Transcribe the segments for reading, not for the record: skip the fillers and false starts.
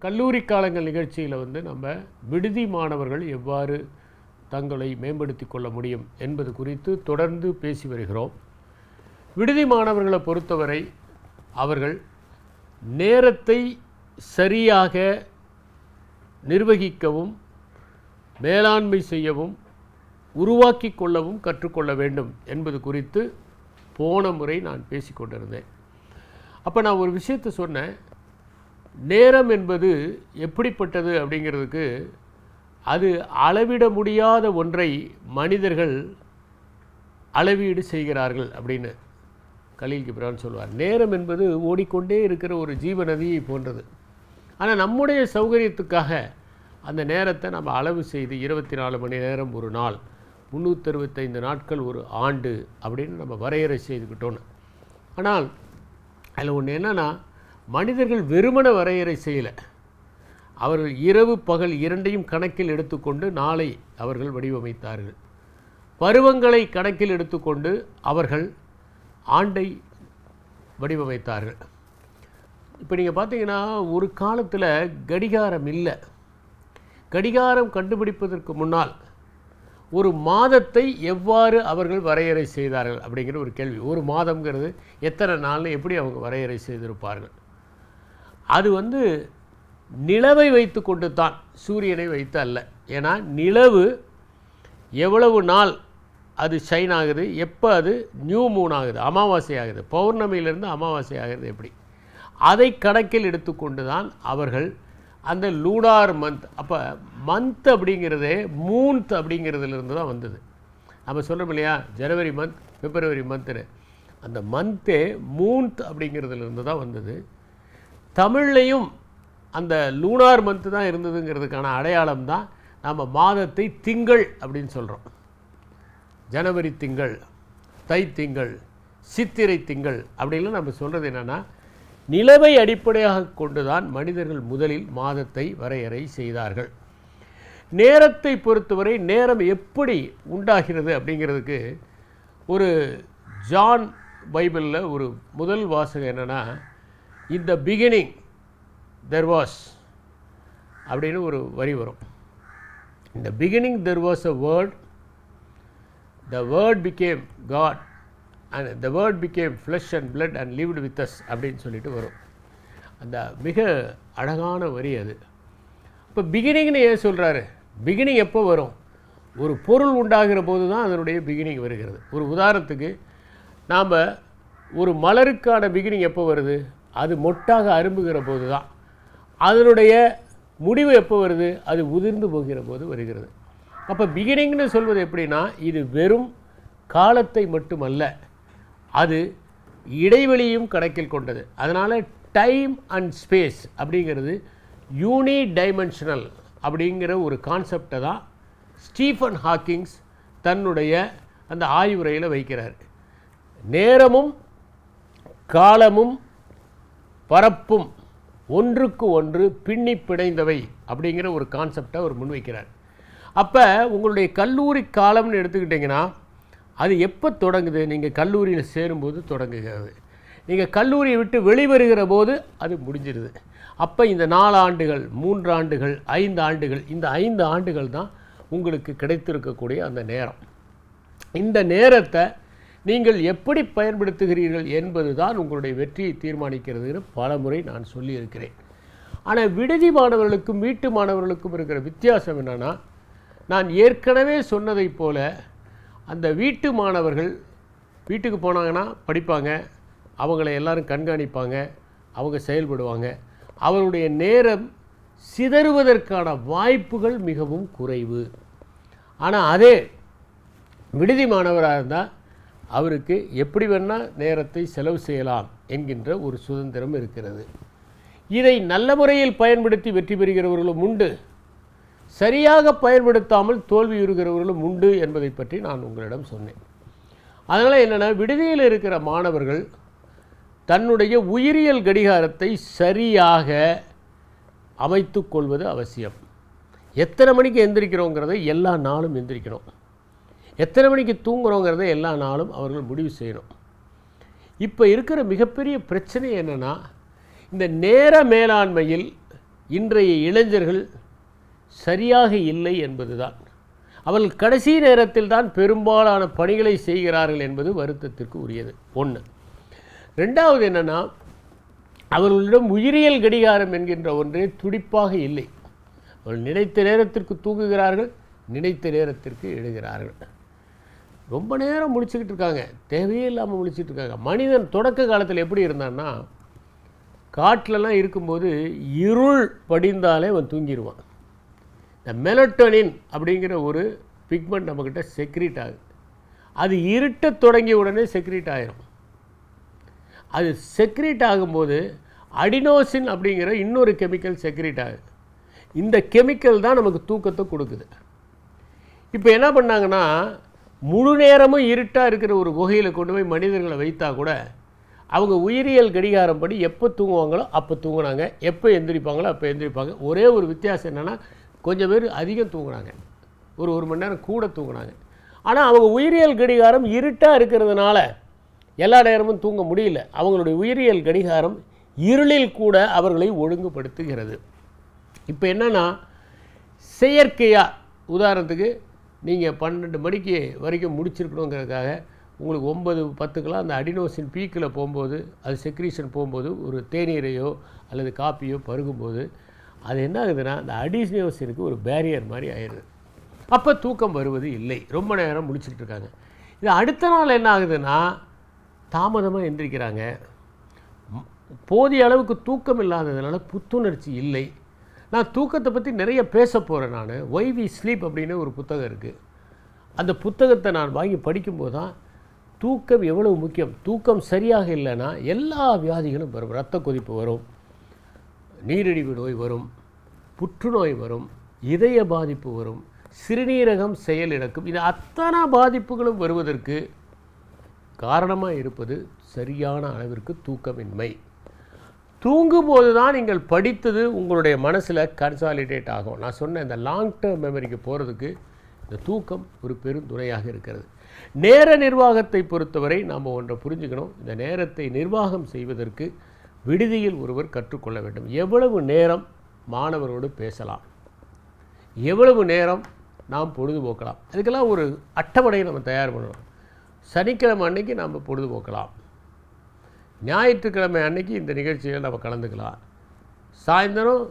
கல்லூரி காலங்கள் நிகழ்ச்சியில் நம்ம விடுதி மாணவர்கள் எவ்வாறு தங்களை மேம்படுத்தி கொள்ள முடியும் என்பது குறித்து தொடர்ந்து பேசி வருகிறோம். விடுதி மாணவர்களை பொறுத்தவரை அவர்கள் நேரத்தை சரியாக நிர்வகிக்கவும் மேலாண்மை செய்யவும் உருவாக்கி கொள்ளவும் கற்றுக்கொள்ள வேண்டும் என்பது குறித்து போன முறை நான் பேசிக்கொண்டிருந்தேன். அப்போ நான் ஒரு விஷயத்தை சொன்னேன். நேரம் என்பது எப்படிப்பட்டது அப்படிங்கிறதுக்கு அது அளவிட முடியாத ஒன்றை மனிதர்கள் அளவீடு செய்கிறார்கள் அப்படின்னு கலீல் கிப்ரான் சொல்வார். நேரம் என்பது ஓடிக்கொண்டே இருக்கிற ஒரு ஜீவ நதியை போன்றது. ஆனால் நம்முடைய சௌகரியத்துக்காக அந்த நேரத்தை நம்ம அளவு செய்து 24 மணி நேரம் ஒரு நாள், 365 நாட்கள் ஒரு ஆண்டு அப்படின்னு நம்ம வரையறை செய்துக்கிட்டோன்னு. ஆனால் அதில் ஒன்று என்னென்னா, மனிதர்கள் வெறுமன வரையறை செய்யலை. அவர்கள் இரவு பகல் இரண்டையும் கணக்கில் எடுத்துக்கொண்டு நாளை அவர்கள் வடிவமைத்தார்கள். பருவங்களை கணக்கில் எடுத்துக்கொண்டு அவர்கள் ஆண்டை வடிவமைத்தார்கள். இப்போ நீங்கள் பார்த்தீங்கன்னா, ஒரு காலத்தில் கடிகாரம் இல்லை. கடிகாரம் கண்டுபிடிப்பதற்கு முன்னால் ஒரு மாதத்தை எவ்வாறு அவர்கள் வரையறை செய்தார்கள் அப்படிங்கிற ஒரு கேள்வி. ஒரு மாதங்கிறது எத்தனை நாள்னு எப்படி அவங்க வரையறை செய்திருப்பார்கள்? அது நிலவை வைத்து கொண்டு தான், சூரியனை வைத்து அல்ல. ஏன்னா நிலவு எவ்வளவு நாள் அது ஷைன் ஆகுது, எப்போ அது நியூ மூன் ஆகுது, அமாவாசை ஆகுது, பௌர்ணமியிலிருந்து அமாவாசை ஆகுது, எப்படி அதை கணக்கில் எடுத்துக்கொண்டு தான் அவர்கள் அந்த லூனார் மந்த். அப்போ மந்த் அப்படிங்கிறதே மூன்த் அப்படிங்கிறதுலேருந்து தான் வந்தது. நம்ம சொல்கிறோம் இல்லையா, ஜனவரி மந்த், பிப்ரவரி மந்த்துன்னு. அந்த மந்த்தே மூன்த் அப்படிங்கிறதுலேருந்து தான் வந்தது. தமிழ்லையும் அந்த லூனார் மந்த்து தான் இருந்ததுங்கிறதுக்கான அடையாளம் தான் நம்ம மாதத்தை திங்கள் அப்படின்னு சொல்கிறோம். ஜனவரி திங்கள், தை திங்கள், சித்திரை திங்கள் அப்படின்லாம் நம்ம சொல்கிறது என்னென்னா, நிலவை அடிப்படையாக கொண்டு தான் மனிதர்கள் முதலில் மாதத்தை வரையறை செய்தார்கள். நேரத்தை பொறுத்தவரை நேரம் எப்படி உண்டாகிறது அப்படிங்கிறதுக்கு ஒரு ஜான் பைபிளில் ஒரு முதல் வாசகம் என்னென்னா, in the beginning there was அப்படின்னு ஒரு வரி வரும். In the beginning there was a word, the word became God and the word became flesh and blood and lived with us அப்படின்னு சொல்லிட்டு வரும். அந்த மிக அழகான வரி அது. இப்போ பிகினிங்னு ஏன் சொல்கிறாரு? பிகினிங் எப்போ வரும்? ஒரு பொருள் உண்டாகிற போது தான் அதனுடைய பிகினிங் வருகிறது. ஒரு உதாரணத்துக்கு, நாம் ஒரு மலருக்கான பிகினிங் எப்போ வருது? அது மொட்டாக அரும்புகிற போது தான். அதனுடைய முடிவு எப்போ வருது? அது உதிர்ந்து போகிற போது வருகிறது. அப்போ பிகினிங்னு சொல்வது எப்படின்னா, இது வெறும் காலத்தை மட்டுமல்ல, அது இடைவெளியும் கணக்கில் கொண்டது. அதனால் டைம் அண்ட் ஸ்பேஸ் அப்படிங்கிறது யூனி டைமென்ஷனல் அப்படிங்கிற ஒரு கான்செப்டை தான் ஸ்டீஃபன் ஹாக்கிங்ஸ் தன்னுடைய அந்த ஆய்வுரையில் வைக்கிறார். நேரமும் காலமும் பரப்பும் ஒன்றுக்கு ஒன்று பின்னி பிணைந்தவை அப்படிங்கிற ஒரு கான்செப்டை அவர் முன்வைக்கிறார். அப்போ உங்களுடைய கல்லூரி காலம்னு எடுத்துக்கிட்டிங்கன்னா, அது எப்போ தொடங்குது? நீங்கள் கல்லூரியில் சேரும்போது தொடங்குகிறது. நீங்கள் கல்லூரியை விட்டு வெளிவருகிற போது அது முடிஞ்சிருது. அப்போ இந்த 4 ஆண்டுகள், 3 ஆண்டுகள், 5 ஆண்டுகள், இந்த 5 ஆண்டுகள் தான் உங்களுக்கு கிடைத்திருக்கக்கூடிய அந்த நேரம். இந்த நேரத்தை நீங்கள் எப்படி பயன்படுத்துகிறீர்கள் என்பது தான் உங்களுடைய வெற்றியை தீர்மானிக்கிறதுன்னு பல முறை நான் சொல்லியிருக்கிறேன். ஆனால் விடுதி மாணவர்களுக்கும் வீட்டு மாணவர்களுக்கும் இருக்கிற வித்தியாசம் என்னென்னா, நான் ஏற்கனவே சொன்னதை போல அந்த வீட்டு மாணவர்கள் வீட்டுக்கு போனாங்கன்னா படிப்பாங்க, அவங்கள எல்லாரும் கண்காணிப்பாங்க, அவங்க செயல்படுவாங்க. அவருடைய நேரம் சிதறுவதற்கான வாய்ப்புகள் மிகவும் குறைவு. ஆனால் அதே விடுதி மாணவராக இருந்தால் அவருக்கு எப்படி வேணால் நேரத்தை செலவு செய்யலாம் என்கின்ற ஒரு சுதந்திரம் இருக்கிறது. இதை நல்ல முறையில் பயன்படுத்தி வெற்றி பெறுகிறவர்களும் உண்டு, சரியாக பயன்படுத்தாமல் தோல்வியுறுகிறவர்களும் உண்டு என்பதை பற்றி நான் உங்களிடம் சொன்னேன். அதனால் என்னென்னா, விடுதியில் இருக்கிற மாணவர்கள் தன்னுடைய உயிரியல் கடிகாரத்தை சரியாக அமைத்து கொள்வது அவசியம். எத்தனை மணிக்கு எந்திரிக்கிறோங்கிறதை எல்லா நாளும் எந்திரிக்கணும், எத்தனை மணிக்கு தூங்குறோங்கிறதை எல்லா நாளும் அவர்கள் முடிவு செய்யணும். இப்போ இருக்கிற மிகப்பெரிய பிரச்சனை என்னென்னா, இந்த நேர மேலாண்மையில் இன்றைய இளைஞர்கள் சரியாக இல்லை என்பதுதான். அவர்கள் கடைசி நேரத்தில் தான் பெரும்பாலான பணிகளை செய்கிறார்கள் என்பது வருத்தத்திற்கு உரியது. ஒன்று. ரெண்டாவது என்னென்னா, அவர்களிடம் உயிரியல் கடிகாரம் என்கின்ற ஒன்றே துடிப்பாக இல்லை. அவர்கள் நினைத்த நேரத்திற்கு தூங்குகிறார்கள், நினைத்த நேரத்திற்கு எழுகிறார்கள். ரொம்ப நேரம் முழிச்சுக்கிட்டு இருக்காங்க, தேவையே இல்லாமல் முழிச்சிட்டு இருக்காங்க. மனிதன் தொடக்க காலத்தில் எப்படி இருந்தான்னா, காட்டிலலாம் இருக்கும்போது இருள் படிந்தாலே அவன் தூங்கிடுவான். இந்த மெலட்டோனின் அப்படிங்கிற ஒரு பிக்மெண்ட் நம்மக்கிட்ட செக்ரீட் ஆகுது. அது இருட்ட தொடங்கிய உடனே செக்ரீட் ஆகிரும். அது செக்ரீட் ஆகும்போது அடினோசின் அப்படிங்கிற இன்னொரு கெமிக்கல் செக்ரீட் ஆகுது. இந்த கெமிக்கல் தான் நமக்கு தூக்கத்தை கொடுக்குது. இப்போ என்ன பண்ணாங்கன்னா, முழு நேரமும் இருட்டாக இருக்கிற ஒரு குகையில் கொண்டு போய் மனிதர்களை வைத்தா கூட அவங்க உயிரியல் கடிகாரம் படி எப்போ தூங்குவாங்களோ அப்போ தூங்குனாங்க, எப்போ எந்திரிப்பாங்களோ அப்போ எந்திரிப்பாங்க. ஒரே ஒரு வித்தியாசம் என்னென்னா, கொஞ்சம் பேர் அதிகம் தூங்குனாங்க, ஒரு மணி நேரம் கூட தூங்குனாங்க. ஆனால் அவங்க உயிரியல் கடிகாரம் இருட்டாக இருக்கிறதுனால எல்லா நேரமும் தூங்க முடியல. அவங்களுடைய உயிரியல் கடிகாரம் இருளில் கூட அவர்களை ஒழுங்குபடுத்துகிறது. இப்போ என்னென்னா, செயற்கையாக உதாரணத்துக்கு நீங்கள் 12 மணிக்கு வரைக்கும் முடிச்சிருக்கணுங்கிறதுக்காக உங்களுக்கு 9-10 அந்த அடினோசின் பீக்கில் போகும்போது, அது செக்ரீஷன் போகும்போது ஒரு தேநீரையோ அல்லது காப்பியோ பருகும்போது அது என்ன ஆகுதுன்னா, அந்த அடினோசினுக்கு ஒரு பேரியர் மாதிரி ஆயிடுது. அப்போ தூக்கம் வருவது இல்லை, ரொம்ப நேரம் முடிச்சுட்டு இருக்காங்க. இது அடுத்த நாள் என்ன ஆகுதுன்னா, தாமதமாக எந்திரிக்கிறாங்க. போதிய அளவுக்கு தூக்கம் இல்லாததுனால புத்துணர்ச்சி இல்லை. நான் தூக்கத்தை பற்றி நிறைய பேச போகிறேன். நான் ஒய் வி ஸ்லீப் அப்படின்னு ஒரு புத்தகம் இருக்குது. அந்த புத்தகத்தை நான் வாங்கி படிக்கும்போது தான் தூக்கம் எவ்வளவு முக்கியம். தூக்கம் சரியாக இல்லைன்னா எல்லா வியாதிகளும் வரும். இரத்த கொதிப்பு வரும், நீரிழிவு நோய் வரும், புற்றுநோய் வரும், இதய பாதிப்பு வரும், சிறுநீரகம் செயலிழக்கும். இது அத்தனை பாதிப்புகளும் வருவதற்கு காரணமாக இருப்பது சரியான அளவிற்கு தூக்கமின்மை. தூங்கும்போது தான் நீங்கள் படித்தது உங்களுடைய மனசில் கன்சாலிடேட் ஆகும். நான் சொன்ன இந்த லாங் டேர்ம் மெமரிக்கு போகிறதுக்கு இந்த தூக்கம் ஒரு பெருந்துணையாக இருக்கிறது. நேர நிர்வாகத்தை பொறுத்தவரை நாம் ஒன்றை புரிஞ்சுக்கணும். இந்த நேரத்தை நிர்வாகம் செய்வதற்கு விடுதியில் ஒருவர் கற்றுக்கொள்ள வேண்டும். எவ்வளவு நேரம் மாணவரோடு பேசலாம், எவ்வளவு நேரம் நாம் பொழுதுபோக்கலாம், அதுக்கெல்லாம் ஒரு அட்டவணையை நம்ம தயார் பண்ணணும். சனிக்கிழமை அன்னைக்கு நாம் பொழுதுபோக்கலாம், ஞாயிற்றுக்கிழமை அன்னைக்கு இந்த நிகழ்ச்சியில் நம்ம கலந்துக்கலாம், சாயந்தரம்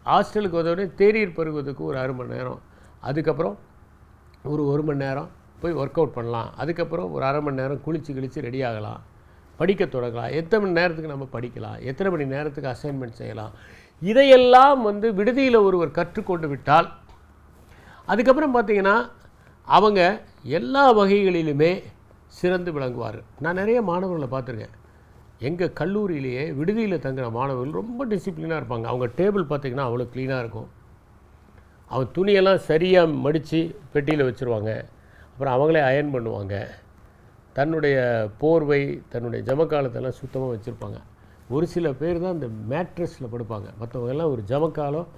ஹாஸ்டலுக்கு வந்தோடனே தேநீர் பருகுவதற்கு ஒரு 1/2 மணி நேரம், அதுக்கப்புறம் ஒரு 1 மணி நேரம் போய் ஒர்க் அவுட் பண்ணலாம், அதுக்கப்புறம் ஒரு 1/2 மணி நேரம் குளித்து ரெடி ஆகலாம், படிக்க தொடங்கலாம், எத்தனை மணி நேரத்துக்கு நம்ம படிக்கலாம், எத்தனை மணி நேரத்துக்கு அசைன்மெண்ட் செய்யலாம். இதையெல்லாம் விடுதியில் ஒருவர் கற்றுக்கொண்டு விட்டால் அதுக்கப்புறம் பார்த்திங்கன்னா அவங்க எல்லா வகைகளிலுமே சிறந்து விளங்குவார்கள். நான் நிறைய மாணவர்களை பார்த்துருக்கேன். எங்கள் கல்லூரியிலேயே விடுதியில் தங்குற மாணவர்கள் ரொம்ப டிசிப்ளினாக இருப்பாங்க. அவங்க டேபிள் பார்த்திங்கன்னா அவ்வளோ க்ளீனாக இருக்கும். அவங்க துணியெல்லாம் சரியாக மடித்து பெட்டியில் வச்சுருவாங்க. அப்புறம் அவங்களே அயர்ன் பண்ணுவாங்க. தன்னுடைய போர்வை, தன்னுடைய ஜமக்காலத்தெல்லாம் சுத்தமாக வச்சுருப்பாங்க. ஒரு சில பேர் தான் இந்த மேட்ரஸில் படுப்பாங்க. மற்றவங்கெல்லாம் ஒரு ஜமக்காலம்,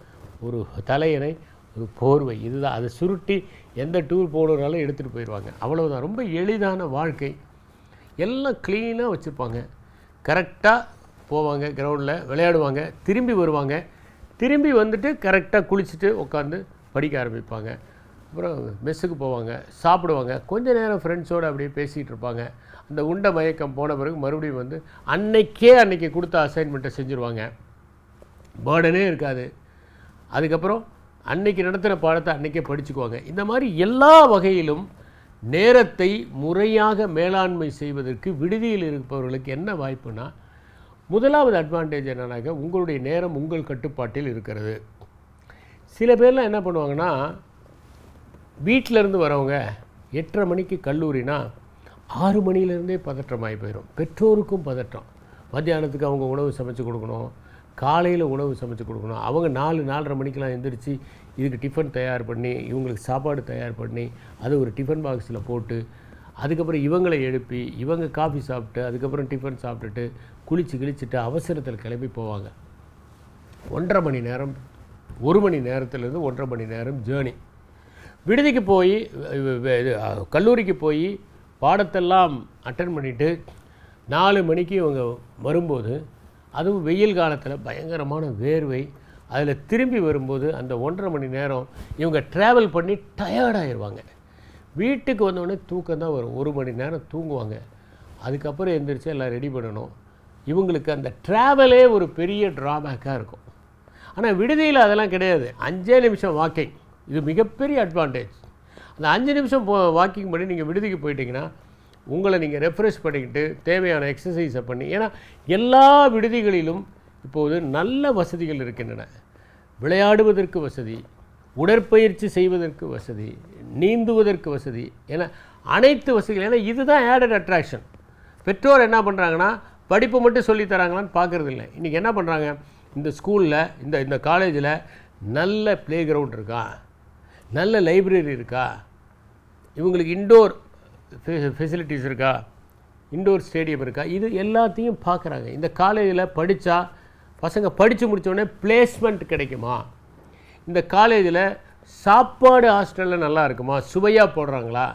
ஒரு தலையணை, ஒரு போர்வை, இதுதான். அதை சுருட்டி எந்த டூர் போடுறனாலும் எடுத்துகிட்டு போயிடுவாங்க. அவ்வளோதான். ரொம்ப எளிதான வாழ்க்கை. எல்லாம் க்ளீனாக வச்சுருப்பாங்க. கரெக்டாக போவாங்க, கிரவுண்டில் விளையாடுவாங்க, திரும்பி வருவாங்க, திரும்பி வந்துட்டு கரெக்டாக குளிச்சுட்டு உட்காந்து படிக்க ஆரம்பிப்பாங்க. அப்புறம் மெஸ்ஸுக்கு போவாங்க, சாப்பிடுவாங்க, கொஞ்சம் நேரம் ஃப்ரெண்ட்ஸோடு அப்படியே பேசிகிட்டு இருப்பாங்க. அந்த உண்ட மயக்கம் போன பிறகு மறுபடியும் அன்னைக்கு கொடுத்த அசைன்மெண்ட்டை செஞ்சுருவாங்க. பேர்டனே இருக்காது. அதுக்கப்புறம் அன்னைக்கு நடத்துகிற பாடத்தை அன்றைக்கே படிச்சுக்குவாங்க. இந்த மாதிரி எல்லா வகையிலும் நேரத்தை முறையாக மேலாண்மை செய்வதற்கு விடுதியில் இருப்பவர்களுக்கு என்ன வாய்ப்புனா, முதலாவது அட்வான்டேஜ் என்னன்னாக்க, உங்களுடைய நேரம் உங்கள் கட்டுப்பாட்டில் இருக்கிறது. சில பேர்லாம் என்ன பண்ணுவாங்கன்னா, வீட்டிலேருந்து வரவங்க 8:30 மணிக்கு கல்லூரினா 6 மணிலேருந்தே பதற்றமாகி போயிடும். பெற்றோருக்கும் பதற்றம். மத்தியானத்துக்கு அவங்க உணவு சமைச்சு கொடுக்கணும், காலையில் உணவு சமைச்சு கொடுக்கணும். அவங்க 4-4:30 மணிக்கெலாம் எந்திரிச்சு இதுக்கு டிஃபன் தயார் பண்ணி, இவங்களுக்கு சாப்பாடு தயார் பண்ணி, அதை ஒரு டிஃபன் பாக்ஸில் போட்டு, அதுக்கப்புறம் இவங்களை எழுப்பி, இவங்க காஃபி சாப்பிட்டு, அதுக்கப்புறம் டிஃபன் சாப்பிட்டுட்டு கிழிச்சிட்டு அவசரத்தில் கிளம்பி போவாங்க. 1.5 மணி நேரம், 1 மணி நேரத்துலேருந்து 1.5 மணி நேரம் ஜேர்னி. விடுதிக்கு போய், கல்லூரிக்கு போய் பாடத்தெல்லாம் அட்டன் பண்ணிவிட்டு 4 மணிக்கு இவங்க வரும்போது, அதுவும் வெயில் காலத்தில் பயங்கரமான வேர்வை, அதில் திரும்பி வரும்போது அந்த 1.5 மணி நேரம் இவங்க ட்ராவல் பண்ணி டயர்டாகிடுவாங்க. வீட்டுக்கு வந்தோடனே தூக்கம் தான் வரும். 1 மணி நேரம் தூங்குவாங்க. அதுக்கப்புறம் எந்திரிச்சு எல்லாம் ரெடி பண்ணணும். இவங்களுக்கு அந்த ட்ராவலே ஒரு பெரிய ட்ராபேக்காக இருக்கும். ஆனால் விடுதியில் அதெல்லாம் கிடையாது. 5 நிமிஷம் வாக்கிங், இது மிகப்பெரிய அட்வான்டேஜ். அந்த 5 நிமிஷம் வாக்கிங் பண்ணி நீங்கள் விடுதிக்கு போயிட்டீங்கன்னா உங்களை நீங்கள் ரெஃப்ரெஷ் பண்ணிக்கிட்டு தேவையான எக்ஸசைஸை பண்ணி, ஏன்னா எல்லா விடுதிகளிலும் இப்போது நல்ல வசதிகள் இருக்கின்றன. விளையாடுவதற்கு வசதி, உடற்பயிற்சி செய்வதற்கு வசதி, நீந்துவதற்கு வசதி, ஏன்னா அனைத்து வசதிகள். ஏன்னா இதுதான் ஆடட் அட்ராக்ஷன். பெற்றோர் என்ன பண்ணுறாங்கன்னா படிப்பு மட்டும் சொல்லித்தராங்களான்னு பார்க்குறது இல்லை. இன்றைக்கி என்ன பண்ணுறாங்க, இந்த ஸ்கூலில் இந்த காலேஜில் நல்ல ப்ளே கிரவுண்ட் இருக்கா, நல்ல லைப்ரரி இருக்கா, இவங்களுக்கு இன்டோர் ஃபெசிலிட்டிஸ் இருக்கா, இன்டோர் ஸ்டேடியம் இருக்கா, இது எல்லாத்தையும் பார்க்குறாங்க. இந்த காலேஜில் படித்தா பசங்க படித்து முடித்தோடனே பிளேஸ்மெண்ட் கிடைக்குமா, இந்த காலேஜில் சாப்பாடு ஹாஸ்டலில் நல்லா இருக்குமா, சுவையாக போடுறாங்களா,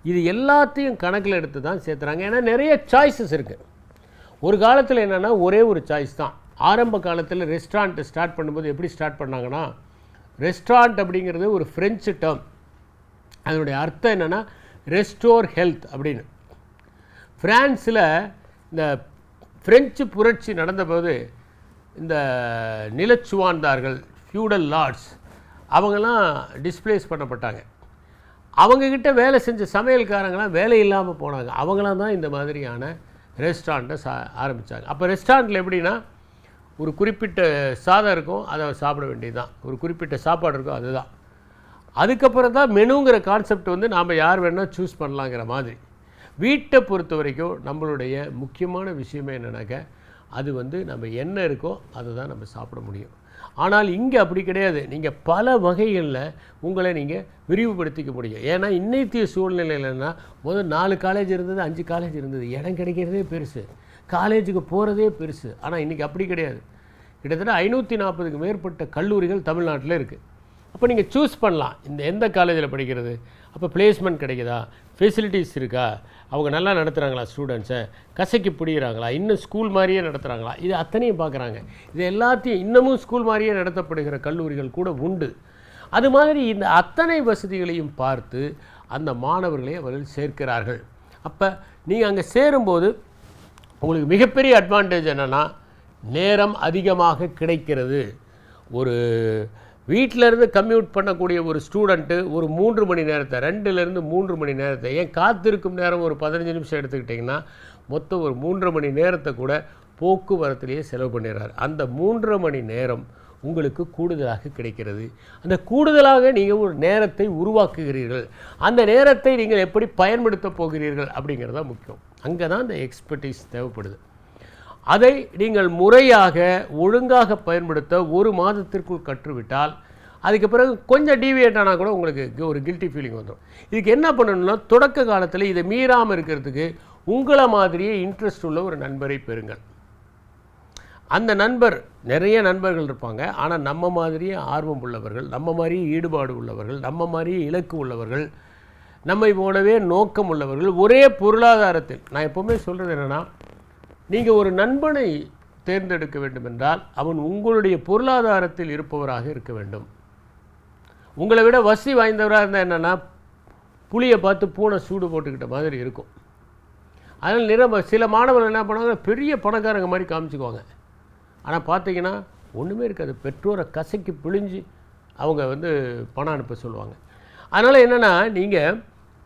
இது எல்லாத்தையும் கணக்கில் எடுத்து தான் சேர்த்துறாங்க. ஏன்னா நிறைய சாய்ஸஸ் இருக்குது. ஒரு காலத்தில் என்னென்னா ஒரே ஒரு சாய்ஸ் தான். ஆரம்ப காலத்தில் ரெஸ்டாரண்ட்டு ஸ்டார்ட் பண்ணும்போது எப்படி ஸ்டார்ட் பண்ணாங்கன்னா, ரெஸ்டாரண்ட் அப்படிங்கிறது ஒரு ஃப்ரெஞ்சு டேர்ம். அதனுடைய அர்த்தம் என்னென்னா ரெஸ்டோர் ஹெல்த் அப்படின்னு. ஃப்ரான்ஸில் இந்த ஃப்ரெஞ்சு புரட்சி நடந்தபோது இந்த நிலச்சுவான்தார்கள், ஃபியூடல் லார்ட்ஸ், அவங்கெல்லாம் டிஸ்பிளேஸ் பண்ணப்பட்டாங்க. அவங்கக்கிட்ட வேலை செஞ்ச சமையல்காரங்களாம் வேலை இல்லாமல் போனாங்க. அவங்களாம் தான் இந்த மாதிரியான ரெஸ்டாரண்ட்டை ஆரம்பித்தாங்க. அப்போ ரெஸ்டாரண்ட்டில் எப்படின்னா ஒரு குறிப்பிட்ட சாதம் இருக்கும், அதை சாப்பிட வேண்டியது தான். ஒரு குறிப்பிட்ட சாப்பாடு இருக்கும், அதுதான். அதுக்கப்புறம் தான் மெனுங்கிற கான்செப்ட் வந்து நாம் யார் வேணால் சூஸ் பண்ணலாங்கிற மாதிரி. வீட்டை பொறுத்த வரைக்கும் நம்மளுடைய முக்கியமான விஷயமே என்னன்னாக்க, அது வந்து நம்ம என்ன இருக்கோ அதை தான் நம்ம சாப்பிட முடியும். ஆனால் இங்கே அப்படி கிடையாது. நீங்கள் பல வகைகளில் உங்களை நீங்கள் விரிவுபடுத்திக்க முடியும். ஏன்னா இன்னைத்திய சூழ்நிலையிலன்னா முதல் 4 காலேஜ் இருந்தது, 5 காலேஜ் இருந்தது, இடம் கிடைக்கிறதே பெருசு, காலேஜுக்கு போகிறதே பெருசு. ஆனால் இன்றைக்கி அப்படி கிடையாது. கிட்டத்தட்ட 540க்கு மேற்பட்ட கல்லூரிகள் தமிழ்நாட்டில் இருக்குது. அப்போ நீங்கள் சூஸ் பண்ணலாம் எந்த காலேஜில் படிக்கிறது, அப்போ பிளேஸ்மெண்ட் கிடைக்குதா, ஃபெசிலிட்டிஸ் இருக்கா, அவங்க நல்லா நடத்துகிறாங்களா, ஸ்டூடெண்ட்ஸை கசக்கி பிடிக்கிறாங்களா, இன்னும் ஸ்கூல் மாதிரியே நடத்துகிறாங்களா, இது அத்தனையும் பார்க்குறாங்க. இது எல்லாத்தையும் இன்னமும் ஸ்கூல் மாதிரியே நடத்தப்படுகிற கல்லூரிகள் கூட உண்டு. அது மாதிரி இந்த அத்தனை வசதிகளையும் பார்த்து அந்த மாணவர்களை அவர்கள் சேர்க்கிறார்கள். அப்போ நீங்கள் அங்கே சேரும்போது உங்களுக்கு மிகப்பெரிய அட்வான்டேஜ் என்னென்னா நேரம் அதிகமாக கிடைக்கிறது. ஒரு வீட்டிலேருந்து கம்யூட் பண்ணக்கூடிய ஒரு ஸ்டூடெண்ட்டு ஒரு 3 மணி நேரத்தை, 2லேருந்து 3 மணி நேரத்தை, ஏன் காத்திருக்கும் நேரம் ஒரு 15 நிமிஷம் எடுத்துக்கிட்டிங்கன்னா மொத்தம் ஒரு 3.5 மணி நேரத்தை கூட போக்குவரத்துலேயே செலவு பண்ணிடுறாரு. அந்த 3.5 மணி நேரம் உங்களுக்கு கூடுதலாக கிடைக்கிறது. அந்த கூடுதலாக நீங்கள் ஒரு நேரத்தை உருவாக்குகிறீர்கள். அந்த நேரத்தை நீங்கள் எப்படி பயன்படுத்த போகிறீர்கள் அப்படிங்கிறது தான் முக்கியம். அங்கே தான் அந்த எக்ஸ்பர்டீஸ் தேவைப்படுது. அதை நீங்கள் முறையாக ஒழுங்காக பயன்படுத்த 1 மாதத்திற்குள் கற்றுவிட்டால் அதுக்கு பிறகு கொஞ்சம் டீவியேட் ஆனால் கூட உங்களுக்கு ஒரு கில்ட்டி ஃபீலிங் வந்துடும். இதுக்கு என்ன பண்ணணும்னா தொடக்க காலத்தில் இதை மீறாமல் இருக்கிறதுக்கு உங்களை மாதிரியே இன்ட்ரெஸ்ட் உள்ள ஒரு நண்பரை பெறுங்கள். அந்த நண்பர், நிறைய நண்பர்கள் இருப்பாங்க, ஆனால் நம்ம மாதிரியே ஆர்வம் உள்ளவர்கள், நம்ம மாதிரியே ஈடுபாடு உள்ளவர்கள், நம்ம மாதிரியே இலக்கு உள்ளவர்கள், நம்மை போலவே நோக்கம் உள்ளவர்கள், ஒரே பொருளாதாரத்தில். நான் எப்போவுமே சொல்கிறது என்னென்னா, நீங்கள் ஒரு நண்பனை தேர்ந்தெடுக்க வேண்டும் என்றால் அவன் உங்களுடைய பொருளாதாரத்தில் இருப்பவராக இருக்க வேண்டும். உங்களை விட வசதி வாய்ந்தவராக இருந்தால் என்னென்னா புளியை பார்த்து பூனை சூடு போட்டுக்கிட்ட மாதிரி இருக்கும். அதனால் சில மாணவர்கள் என்ன பண்ணுவாங்க, பெரிய பணக்காரங்க மாதிரி காமிச்சுக்குவாங்க. ஆனால் பார்த்தீங்கன்னா ஒன்றுமே இருக்காது. பெற்றோரை கசக்கி பிழிஞ்சு அவங்க வந்து பணம் அனுப்ப சொல்லுவாங்க. அதனால் என்னென்னா நீங்கள்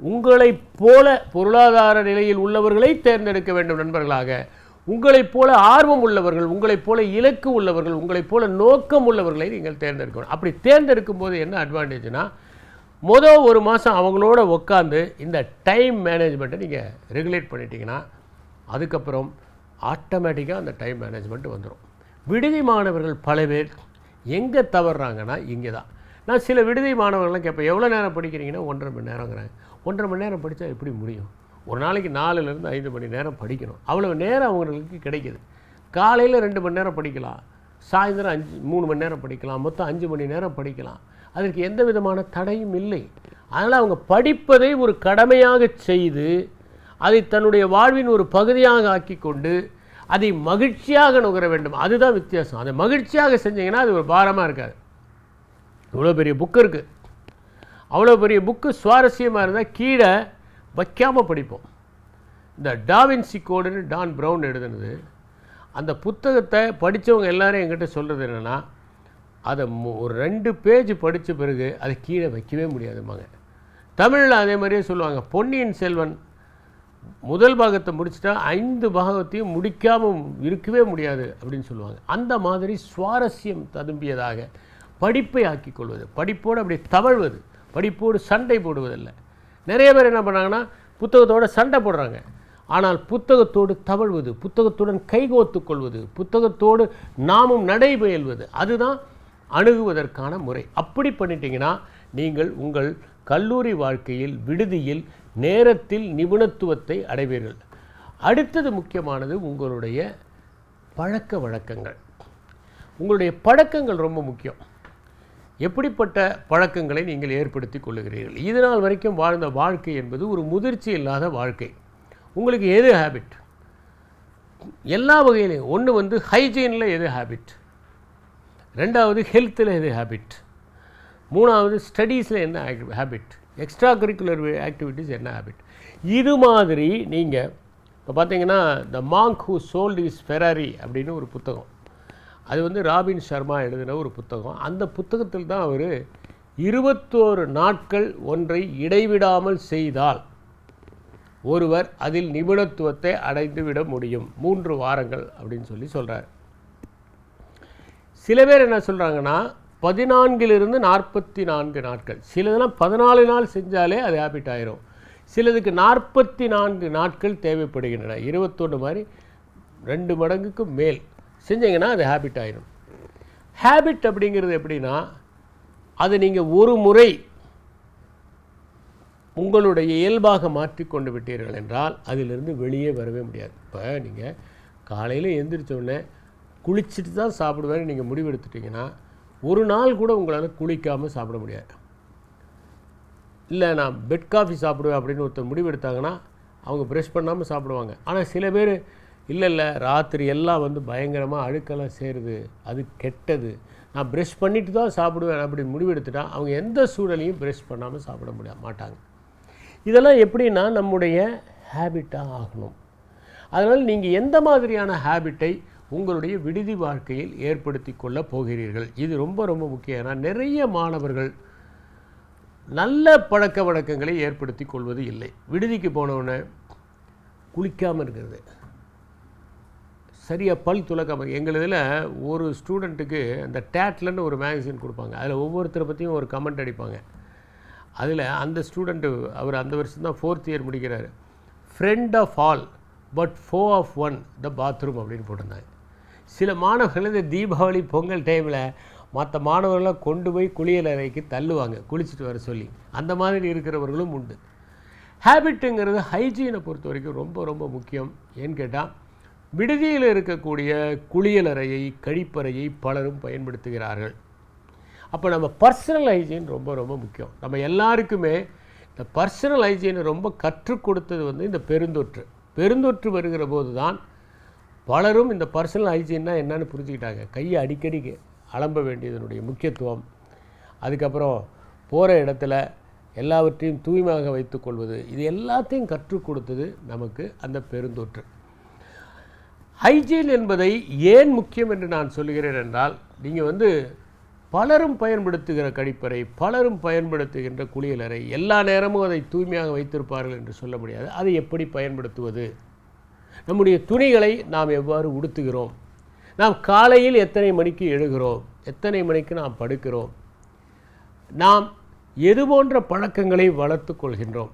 உங்களைப் போல பொருளாதார நிலையில் உள்ளவர்களை தேர்ந்தெடுக்க வேண்டும் நண்பர்களாக. உங்களைப் போல ஆர்வம் உள்ளவர்கள், உங்களைப் போல இலக்கு உள்ளவர்கள், உங்களைப் போல நோக்கம் உள்ளவர்களை நீங்கள் தேர்ந்தெடுக்கணும். அப்படி தேர்ந்தெடுக்கும் போது என்ன அட்வான்டேஜ்னா, மொதல் 1 மாதம் அவங்களோட உட்காந்து இந்த டைம் மேனேஜ்மெண்ட்டை நீங்கள் ரெகுலேட் பண்ணிட்டீங்கன்னா அதுக்கப்புறம் ஆட்டோமேட்டிக்காக அந்த டைம் மேனேஜ்மெண்ட் வந்துடும். விடுதி மாணவர்கள் பல பேர் எங்கே தவறுறாங்கன்னா இங்கே தான். நான் சில விடுதி மாணவர்கள்லாம் கேட்பேன், எவ்வளோ நேரம் படிக்கிறீங்கன்னா 1.5 மணி நேரங்கிறாங்க. 1.5 மணி நேரம் படித்தா எப்படி முடியும்? ஒரு நாளைக்கு 4லேருந்து 5 மணி நேரம் படிக்கணும். அவ்வளோ நேரம் அவங்களுக்கு கிடைக்கிது. காலையில் 2 மணி நேரம் படிக்கலாம், சாயந்தரம் 3 மணி நேரம் படிக்கலாம், மொத்தம் 5 மணி நேரம் படிக்கலாம். அதற்கு எந்த விதமான தடையும் இல்லை. அதனால் அவங்க படிப்பதை ஒரு கடமையாக செய்து அதை தன்னுடைய வாழ்வின் ஒரு பகுதியாக ஆக்கி கொண்டு அதை மகிழ்ச்சியாக நுகர வேண்டும். அதுதான் வித்தியாசம். அதை மகிழ்ச்சியாக செஞ்சீங்கன்னா அது ஒரு பாரமாக இருக்காது. இவ்வளோ பெரிய புக்கு இருக்குது, அவ்வளோ பெரிய புக்கு சுவாரஸ்யமாக இருந்தால் கீழே வைக்காமல் படிப்போம். இந்த டாவின்சி கோடுன்னு டான் ப்ரவுன் எழுதுனது, அந்த புத்தகத்தை படித்தவங்க எல்லாரும் என்கிட்ட சொல்கிறது என்னென்னா, அதை ஒரு 2 பேஜ் படித்த பிறகு அதை கீழே வைக்கவே முடியாதுமாங்க. தமிழில் அதே மாதிரியே சொல்லுவாங்க, பொன்னியின் செல்வன் முதல் பாகத்தை முடிச்சுட்டா 5 பாகத்தையும் முடிக்காமல் இருக்கவே முடியாது அப்படின்னு சொல்லுவாங்க. அந்த மாதிரி சுவாரஸ்யம் ததும்பியதாக படிப்பை ஆக்கி கொள்வது, படிப்போடு அப்படி தவழ்வது, படிப்போடு சண்டை போடுவதில்லை. நிறைய பேர் என்ன பண்ணுறாங்கன்னா புத்தகத்தோடு சண்டை போடுறாங்க. ஆனால் புத்தகத்தோடு தவழ்வது, புத்தகத்துடன் கைகோத்து கொள்வது, புத்தகத்தோடு நாமும் நடைபெயல்வது, அதுதான் அணுகுவதற்கான முறை. அப்படி பண்ணிட்டீங்கன்னா நீங்கள் உங்கள் கல்லூரி வாழ்க்கையில், விடுதியில், நேரத்தில் நிபுணத்துவத்தை அடைவீர்கள். அடுத்தது முக்கியமானது உங்களுடைய பழக்க வழக்கங்கள். உங்களுடைய பழக்கங்கள் ரொம்ப முக்கியம். எப்படிப்பட்ட பழக்கங்களை நீங்கள் ஏற்படுத்தி கொள்ளுகிறீர்கள்? இது நாள் வரைக்கும் வாழ்ந்த வாழ்க்கை என்பது ஒரு முதிர்ச்சி இல்லாத வாழ்க்கை. உங்களுக்கு எது ஹேபிட்? எல்லா வகையிலையும். ஒன்று ஹைஜீனில் எது ஹேபிட், 2வது ஹெல்த்தில் எது ஹேபிட், 3வது ஸ்டடீஸில் என்ன ஹேபிட், எக்ஸ்ட்ரா கரிக்குலர் ஆக்டிவிட்டீஸ் என்ன ஹேபிட். இது மாதிரி நீங்கள் இப்போ பார்த்தீங்கன்னா த Monk who sold is Ferrari அப்படின்னு ஒரு புத்தகம், அது ராபின் சர்மா எழுதின ஒரு புத்தகம். அந்த புத்தகத்தில் தான் அவர் 21 நாட்கள் ஒன்றை இடைவிடாமல் செய்தால் ஒருவர் அதில் நிபுணத்துவத்தை அடைந்து விட முடியும், 3 வாரங்கள் அப்படின்னு சொல்கிறார். சில பேர் என்ன சொல்கிறாங்கன்னா 14லிருந்து 44 நாட்கள், சிலதெல்லாம் 14 நாள் செஞ்சாலே அது ஹேபிட் ஆயிரும், சிலதுக்கு 44 நாட்கள் தேவைப்படுகின்றன. 21 மாதிரி 2 மடங்குக்கு மேல் செஞ்சீங்கன்னா அது ஹேபிட் ஆயிடும். ஹேபிட் அப்படிங்கிறது எப்படின்னா, அது நீங்கள் ஒரு முறை உங்களுடைய இயல்பாக மாற்றிக்கொண்டு விட்டீர்கள் என்றால் அதிலிருந்து வெளியே வரவே முடியாது. இப்போ நீங்கள் காலையில் எழுந்திரிச்சோடனே குளிச்சுட்டு தான் சாப்பிடுவேன்னு நீங்கள் முடிவெடுத்துட்டிங்கன்னா ஒரு நாள் கூட உங்களால் குளிக்காமல் சாப்பிட முடியாது. இல்லை நான் பெட் காஃபி சாப்பிடுவேன் அப்படின்னு ஒருத்தர் முடிவெடுத்தாங்கன்னா அவங்க ப்ரெஷ் பண்ணாமல் சாப்பிடுவாங்க. ஆனால் சில பேர் இல்லை ராத்திரி எல்லாம் பயங்கரமாக அழுக்கெல்லாம் சேருது, அது கெட்டது, நான் ப்ரெஷ் பண்ணிட்டு தான் சாப்பிடுவேன் அப்படின்னு முடிவெடுத்துட்டா அவங்க எந்த சூழலையும் ப்ரெஷ் பண்ணாமல் சாப்பிட மாட்டாங்க. இதெல்லாம் எப்படின்னா நம்முடைய ஹேபிட்டாக ஆகணும். அதனால் நீங்கள் எந்த மாதிரியான ஹேபிட்டை உங்களுடைய விடுதி வாழ்க்கையில் ஏற்படுத்தி கொள்ள போகிறீர்கள், இது ரொம்ப ரொம்ப முக்கியம். ஏன்னா நிறைய மாணவர்கள் நல்ல பழக்க வழக்கங்களை ஏற்படுத்தி கொள்வது இல்லை. விடுதிக்கு போனவுடனே குளிக்காமல் இருக்கிறது, சரியாக பல் துலக்காமல். எங்களதில் ஒரு ஸ்டூடெண்ட்டுக்கு அந்த டேட்லன்னு ஒரு மேகசின் கொடுப்பாங்க, அதில் ஒவ்வொருத்தரை பற்றியும் ஒரு கமெண்ட் அடிப்பாங்க. அதில் அந்த ஸ்டூடெண்ட்டு அவர் அந்த வருஷம் தான் 4th இயர் முடிக்கிறார். ஃப்ரெண்ட் ஆஃப் ஆல் பட் ஃபோ ஆஃப் ஒன் த பாத்ரூம் அப்படின்னு போட்டிருந்தாங்க. சில மாணவர்கள் இந்த தீபாவளி பொங்கல் டைமில் மற்ற மாணவர்களாம் கொண்டு போய் குளியல் அறைக்கு தள்ளுவாங்க குளிச்சுட்டு வர சொல்லி. அந்த மாதிரி இருக்கிறவர்களும் உண்டு. ஹேபிட்டுங்கிறது ஹைஜீனை பொறுத்த வரைக்கும் ரொம்ப ரொம்ப முக்கியம். ஏன்னு கேட்டால் விடுதியில் இருக்கக்கூடிய குளியலறையை, கழிப்பறையை பலரும் பயன்படுத்துகிறார்கள். அப்போ நம்ம பர்சனல் ஹைஜீன் ரொம்ப ரொம்ப முக்கியம். நம்ம எல்லாருக்குமே இந்த பர்சனல் ஹைஜீனை ரொம்ப கற்றுக் கொடுத்தது இந்த பெருந்தொற்று வருகிற போது தான் பலரும் இந்த பர்சனல் ஹைஜீன்னா என்னன்னு புரிஞ்சுக்கிட்டாங்க. கையை அடிக்கடி அலம்ப வேண்டியதனுடைய முக்கியத்துவம், அதுக்கப்புறம் போகிற இடத்துல எல்லாவற்றையும் தூய்மையாக வைத்துக்கொள்வது, இது எல்லாத்தையும் கற்றுக் கொடுத்தது நமக்கு அந்த பெருந்தொற்று. ஹைஜீன் என்பதை ஏன் முக்கியம் என்று நான் சொல்கிறேன் என்றால், நீங்கள் பலரும் பயன்படுத்துகிற கழிப்பறை, பலரும் பயன்படுத்துகின்ற குளியலறை, எல்லா நேரமும் அதை தூய்மையாக வைத்திருப்பார்கள் என்று சொல்ல முடியாது. அதை எப்படி பயன்படுத்துவது, நம்முடைய துணிகளை நாம் எவ்வாறு உடுத்துகிறோம், நாம் காலையில் எத்தனை மணிக்கு எழுகிறோம், எத்தனை மணிக்கு நாம் படுக்கிறோம், நாம் எது போன்ற பழக்கங்களை வளர்த்து கொள்கின்றோம்.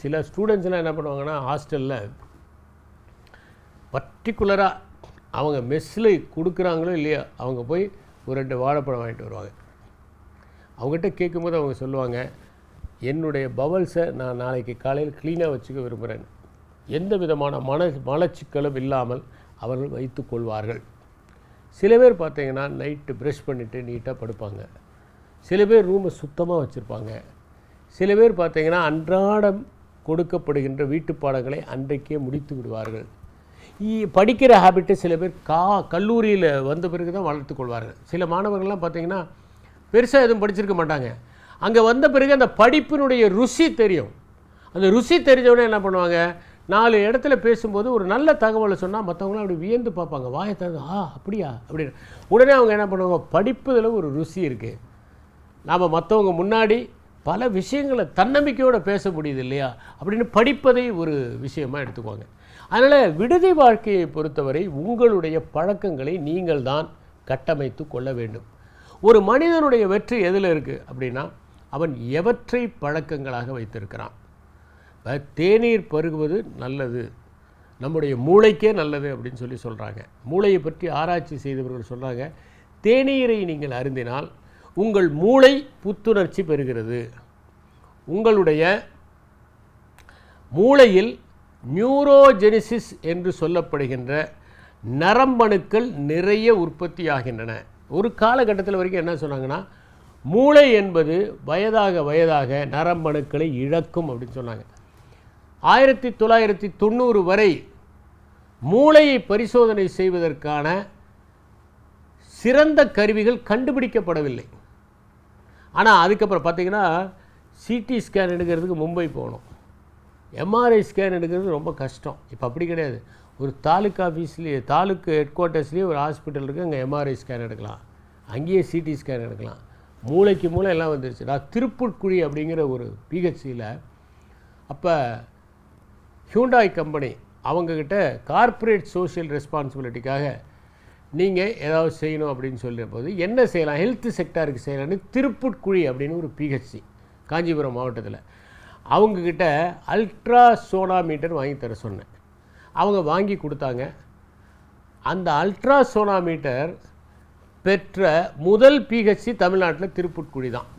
சில ஸ்டூடெண்ட்ஸ்லாம் என்ன பண்ணுவாங்கன்னா ஹாஸ்டலில் பர்டிகுலராக அவங்க மெஸ்ஸில் கொடுக்குறாங்களோ இல்லையா, அவங்க போய் ஒரு 2 வாழைப்பழம் வாங்கிட்டு வருவாங்க. அவங்ககிட்ட கேட்கும்போது அவங்க சொல்லுவாங்க, என்னுடைய பவல்ஸை நான் நாளைக்கு காலையில் க்ளீனாக வச்சுக்க விரும்புகிறேன். எந்த விதமான மலச்சிக்கலும் இல்லாமல் அவர்கள் வைத்து கொள்வார்கள். சில பேர் பார்த்தீங்கன்னா நைட்டு ப்ரஷ் பண்ணிவிட்டு நீட்டாக படுப்பாங்க. சில பேர் ரூமை சுத்தமாக வச்சுருப்பாங்க. சில பேர் பார்த்தீங்கன்னா அன்றாடம் கொடுக்கப்படுகின்ற வீட்டு பாடங்களை அன்றைக்கே முடித்து விடுவார்கள். படிக்கிற ஹேபிட்டு சில பேர் கல்லூரியில் வந்த பிறகு தான் வளர்த்து கொள்வார்கள். சில மாணவர்கள்லாம் பார்த்திங்கன்னா பெருசாக எதுவும் படிச்சிருக்க மாட்டாங்க. அங்கே வந்த பிறகு அந்த படிப்பினுடைய ருசி தெரியும். அந்த ருசி தெரிஞ்சவொடனே என்ன பண்ணுவாங்க, 4 இடத்துல பேசும்போது ஒரு நல்ல தகவலை சொன்னால் மற்றவங்களாம் அப்படி வியந்து பார்ப்பாங்க, வாயை தந்து அப்படியா அப்படின்னு. உடனே அவங்க என்ன பண்ணுவாங்க, படிப்பதில் ஒரு ருசி இருக்குது, நாம் மற்றவங்க முன்னாடி பல விஷயங்களை தன்னம்பிக்கையோடு பேச முடியுது இல்லையா அப்படின்னு படிப்பதை ஒரு விஷயமாக எடுத்துக்குவாங்க. அதனால் விடுதி வாழ்க்கையை பொறுத்தவரை உங்களுடைய பழக்கங்களை நீங்கள் தான் கட்டமைத்து கொள்ள வேண்டும். ஒரு மனிதனுடைய வெற்றி எதில் இருக்குது அப்படின்னா, அவன் எவற்றை பழக்கங்களாக வைத்திருக்கிறான். தேநீர் பருகுவது நல்லது, நம்முடைய மூளைக்கே நல்லது அப்படின்னு சொல்லி சொல்கிறாங்க. மூளையை பற்றி ஆராய்ச்சி செய்தவர்கள் சொல்கிறாங்க, தேநீரை நீங்கள் அருந்தினால் உங்கள் மூளை புத்துணர்ச்சி பெறுகிறது. உங்களுடைய மூளையில் நியூரோஜெனிசிஸ் என்று சொல்லப்படுகின்ற நரம்பணுக்கள் நிறைய உற்பத்தி ஆகின்றன. ஒரு காலகட்டத்தில் வரைக்கும் என்ன சொன்னாங்கன்னா, மூளை என்பது வயதாக நரம்பணுக்களை இழக்கும் அப்படின்னு சொன்னாங்க. 1990 வரை மூளையை பரிசோதனை செய்வதற்கான சிறந்த கருவிகள் கண்டுபிடிக்கப்படவில்லை. ஆனால் அதுக்கப்புறம் பார்த்திங்கன்னா சிடி ஸ்கேன் எடுக்கிறதுக்கு மும்பை போகணும், எம்ஆர்ஐ ஸ்கேன் எடுக்கிறது ரொம்ப கஷ்டம். இப்போ அப்படி கிடையாது, ஒரு தாலுக்கு ஆஃபீஸ்லேயே, தாலுக்கு ஹெட் குவார்ட்டர்ஸ்லேயே ஒரு ஹாஸ்பிட்டல் இருக்குது, அங்கே எம்ஆர்ஐ ஸ்கேன் எடுக்கலாம், அங்கேயே சிடி ஸ்கேன் எடுக்கலாம். மூளைக்கு மூளை எல்லாம் வந்துருச்சு. நான் திருப்புட்குழி அப்படிங்கிற ஒரு பிஹெச்சியில் அப்போ ஹியூண்டாய் கம்பெனி அவங்கக்கிட்ட கார்ப்பரேட் சோஷியல் ரெஸ்பான்சிபிலிட்டிக்காக நீங்கள் ஏதாவது செய்யணும் அப்படின்னு சொல்கிற போது என்ன செய்யலாம், ஹெல்த் செக்டாருக்கு செய்யலான்னு திருப்புட்குழி அப்படின்னு ஒரு பிஹெச்சி காஞ்சிபுரம் மாவட்டத்தில் அவங்கக்கிட்ட அல்ட்ரா சோனாமீட்டர் வாங்கி தர சொன்னேன். அவங்க வாங்கி கொடுத்தாங்க. அந்த அல்ட்ரா சோனாமீட்டர் பெற்ற முதல் பிஹெச்சி தமிழ்நாட்டில் திருப்புட்குழி தான்.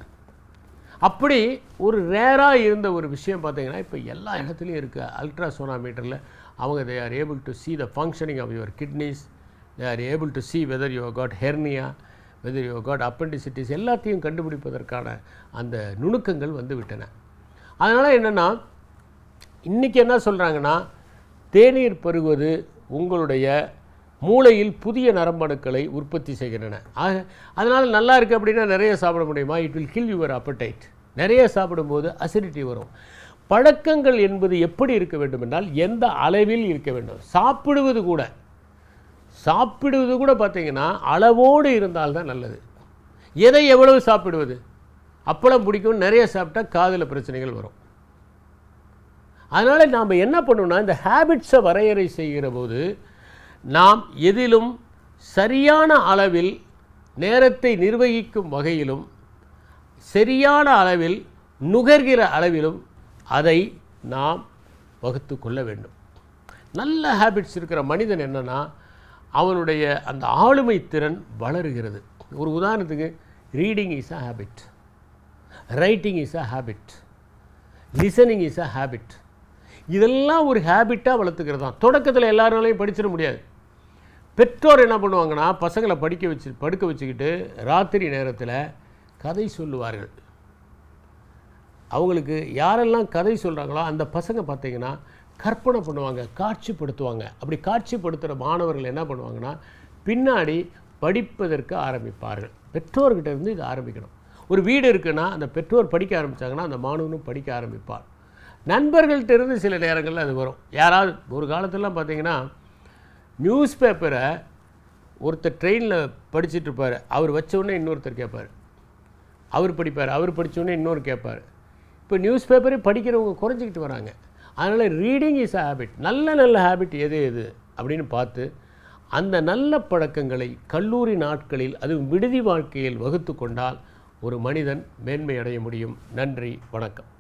அப்படி ஒரு ரேராக இருந்த ஒரு விஷயம் பார்த்திங்கன்னா இப்போ எல்லா இடத்துலையும் இருக்குது. அல்ட்ரா சோனாமீட்டரில் அவங்க they are able to see the functioning of your kidneys, they are able to see whether you have got hernia, whether you have got appendicitis, எல்லாத்தையும் கண்டுபிடிப்பதற்கான அந்த நுணுக்கங்கள் வந்து விட்டன. அதனால் என்னென்னா, இன்றைக்கி என்ன சொல்கிறாங்கன்னா, தேநீர் பருகுவது உங்களுடைய மூளையில் புதிய நரம்பணுக்களை உற்பத்தி செய்கின்றன. அதனால் நல்லா இருக்குது அப்படின்னா நிறைய சாப்பிட முடியுமா? It will kill your appetite. நிறைய சாப்பிடும்போது அசிடிட்டி வரும். பழக்கங்கள் என்பது எப்படி இருக்க வேண்டும் என்றால் எந்த அளவில் இருக்க வேண்டும். சாப்பிடுவது கூட பார்த்திங்கன்னா அளவோடு இருந்தால்தான் நல்லது. எதை எவ்வளவு சாப்பிடுவது? அப்பளம் பிடிக்கும், நிறைய சாப்பிட்டா காதில் பிரச்சனைகள் வரும். அதனால் நாம் என்ன பண்ணணும்னா, இந்த ஹேபிட்ஸை வரையறை செய்கிற போது நாம் எதிலும் சரியான அளவில் நேரத்தை நிர்வகிக்கும் வகையிலும் சரியான அளவில் நுகர்கிற அளவிலும் அதை நாம் வகுத்து கொள்ள வேண்டும். நல்ல ஹேபிட்ஸ் இருக்கிற மனிதன் என்னென்னா, அவனுடைய அந்த ஆளுமை திறன் வளருகிறது. ஒரு உதாரணத்துக்கு, reading is a habit, writing is a habit, listening is a habit. இதெல்லாம் ஒரு ஹேபிட்டாக வளர்த்துக்கிறது தான். தொடக்கத்தில் எல்லாராலையும் படிச்சிட முடியாது. பெற்றோர் என்ன பண்ணுவாங்கன்னா, பசங்களை படுக்க வச்சுக்கிட்டு ராத்திரி நேரத்தில் கதை சொல்லுவார்கள். அவங்களுக்கு யாரெல்லாம் கதை சொல்கிறாங்களோ அந்த பசங்க பார்த்திங்கன்னா கற்பனை பண்ணுவாங்க, காட்சிப்படுத்துவாங்க. அப்படி காட்சிப்படுத்துகிற மாணவர்கள் என்ன பண்ணுவாங்கன்னா, பின்னாடி படிப்பதற்கு ஆரம்பிப்பார்கள். பெற்றோர்கிட்ட இருந்து இது ஆரம்பிக்கணும். ஒரு வீடு இருக்குன்னா அந்த பெற்றோர் படிக்க ஆரம்பித்தாங்கன்னா அந்த மாணவனும் படிக்க ஆரம்பிப்பார். நண்பர்கள்ட்ட இருந்து சில நேரங்களில் அது வரும். யாராவது ஒரு காலத்திலலாம் பார்த்திங்கன்னா, நியூஸ் பேப்பரை ஒருத்தர் ட்ரெயினில் படிச்சுட்டு இருப்பார், அவர் வச்ச உடனே இன்னொருத்தர் கேட்பார், அவர் படிப்பார், அவர் படித்த உடனே இன்னொரு கேட்பார். இப்போ நியூஸ் பேப்பரே படிக்கிறவங்க குறைஞ்சிக்கிட்டு வராங்க. அதனால் ரீடிங் இஸ் அ ஹேபிட். நல்ல ஹேபிட் எது அப்படின்னு பார்த்து அந்த நல்ல பழக்கங்களை கல்லூரி நாட்களில், அது விடுதி வாழ்க்கையில் வகுத்து கொண்டால் ஒரு மனிதன் மேன்மை அடைய முடியும். நன்றி, வணக்கம்.